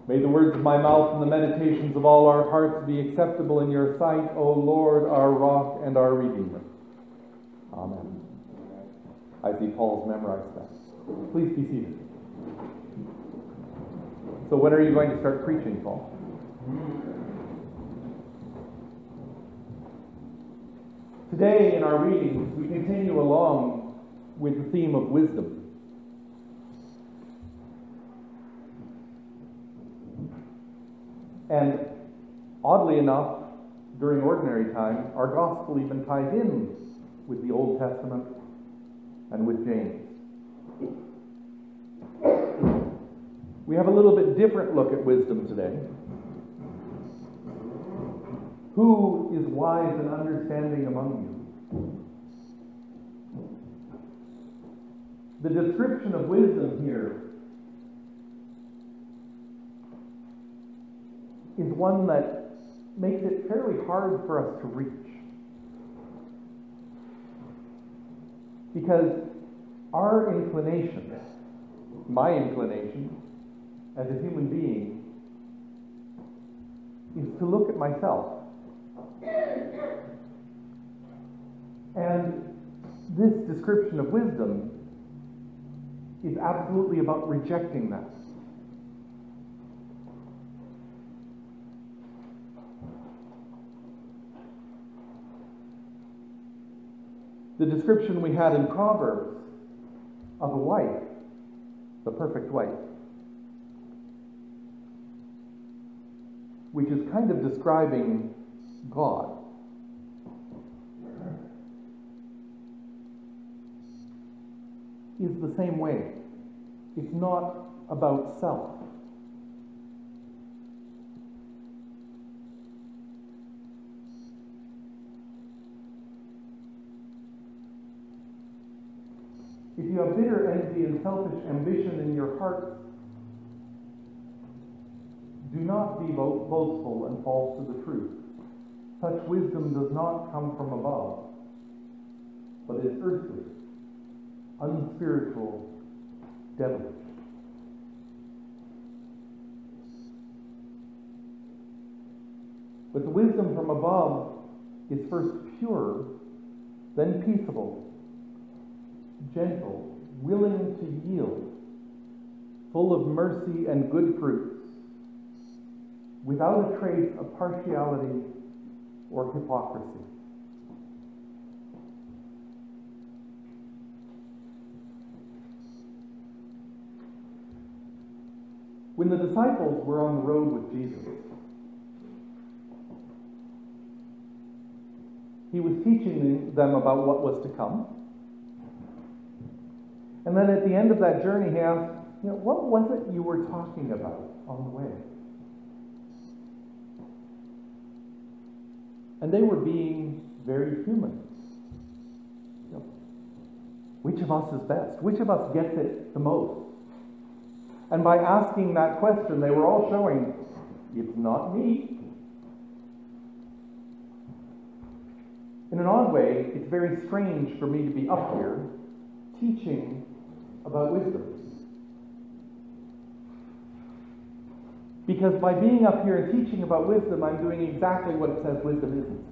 May the words of my mouth and the meditations of all our hearts be acceptable in your sight, O Lord, our rock and our Redeemer. Amen. I see Paul's memorized that. Please be seated. So when are you going to start preaching, Paul? Today in our readings, we continue along with the theme of wisdom. And oddly enough, during ordinary time, our gospel even ties in with the Old Testament and with James. We have a little bit different look at wisdom today. Who is wise and understanding among you? The description of wisdom here is one that makes it fairly hard for us to reach. Because our inclination, my inclination as a human being, is to look at myself. And this description of wisdom is absolutely about rejecting that. The description we had in Proverbs of a wife, the perfect wife, which is kind of describing God. Is the same way. It's not about self. If you have bitter envy and selfish ambition in your heart, do not be boastful and false to the truth. Such wisdom does not come from above, but is earthly, unspiritual, devilish. But the wisdom from above is first pure, then peaceable, gentle, willing to yield, full of mercy and good fruits, without a trace of partiality or hypocrisy. When the disciples were on the road with Jesus, he was teaching them about what was to come. And then at the end of that journey, he asked, what was it you were talking about on the way? And they were being very human. Which of us is best? Which of us gets it the most? And by asking that question, they were all showing, it's not me. In an odd way, it's very strange for me to be up here teaching about wisdom. Because by being up here and teaching about wisdom, I'm doing exactly what it says wisdom isn't.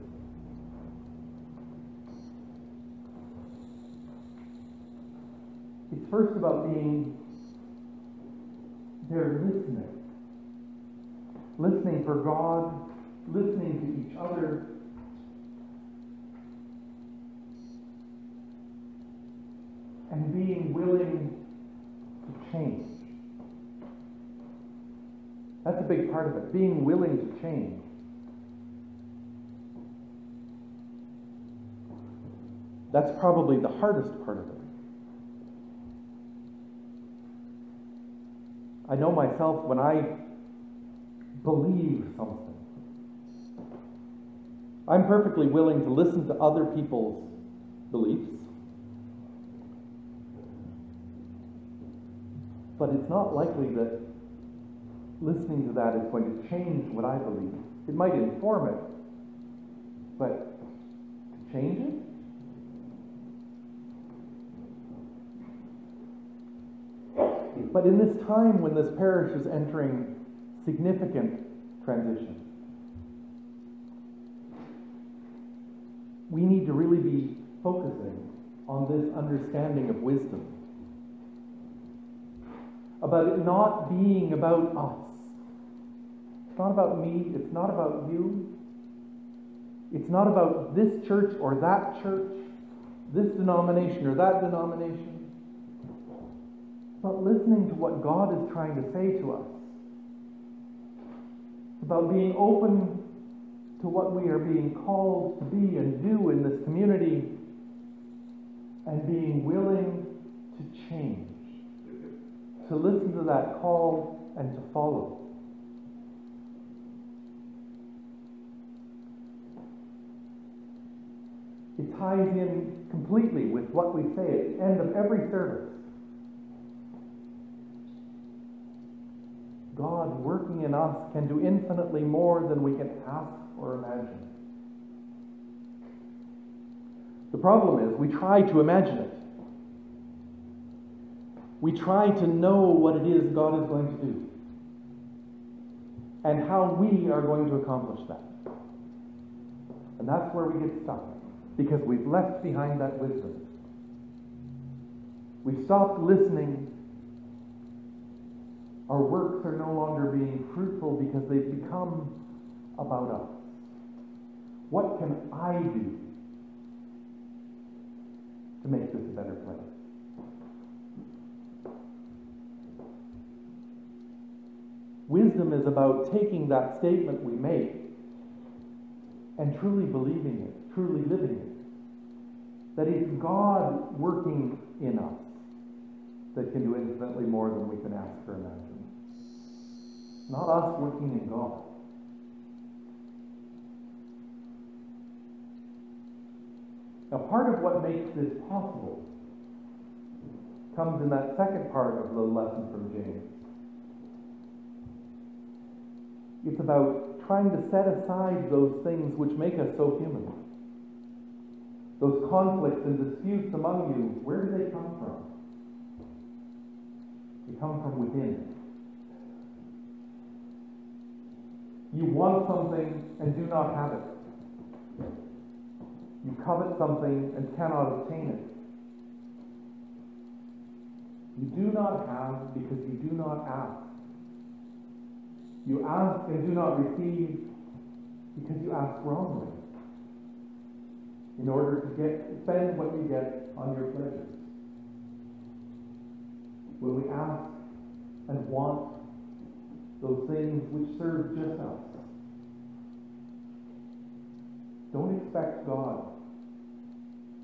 It's first about being there listening. Listening for God, listening to each other. And being willing to change. That's a big part of it, being willing to change. That's probably the hardest part of it. I know myself when I believe something, I'm perfectly willing to listen to other people's beliefs. But it's not likely that listening to that is going to change what I believe. It might inform it, but to change it? But in this time when this parish is entering significant transition. We need to really be focusing on this understanding of wisdom. About it not being about us. It's not about me. It's not about you. It's not about this church or that church, this denomination or that denomination. It's about listening to what God is trying to say to us. It's about being open to what we are being called to be and do in this community, and being willing to change, to listen to that call and to follow. It ties in completely with what we say at the end of every service. God working in us can do infinitely more than we can ask or imagine. The problem is we try to imagine it. We try to know what it is God is going to do and how we are going to accomplish that. And that's where we get stuck, because we've left behind that wisdom. We've stopped listening. Our works are no longer being fruitful because they've become about us. What can I do to make this a better place? Wisdom is about taking that statement we make and truly believing it, truly living it. That it's God working in us that can do infinitely more than we can ask or imagine. Not us working in God. Now, part of what makes this possible comes in that second part of the lesson from James. It's about trying to set aside those things which make us so human. Those conflicts and disputes among you, where do they come from? They come from within. You want something and do not have it. You covet something and cannot obtain it. You do not have because you do not ask. You ask and do not receive because you ask wrongly, in order to spend what you get on your pleasures. When we ask and want those things which serve just us, don't expect God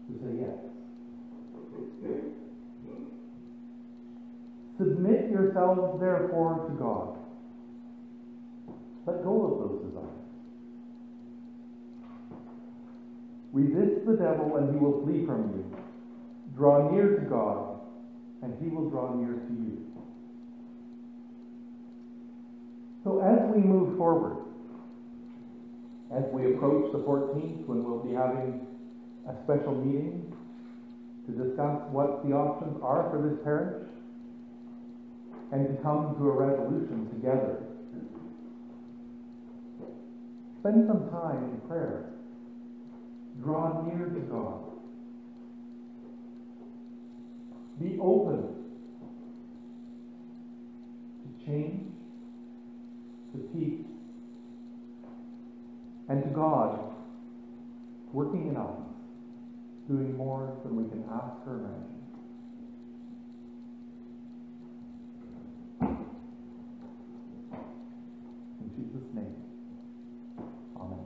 to say yes. Submit yourselves, therefore, to God. Let go of those desires. Resist the devil and he will flee from you. Draw near to God and he will draw near to you. So as we move forward, as we approach the 14th, when we'll be having a special meeting to discuss what the options are for this parish and to come to a resolution together, spend some time in prayer. Draw near to God. Be open to change, to peace, and to God working in us, doing more than we can ask or imagine. In Jesus' name, amen.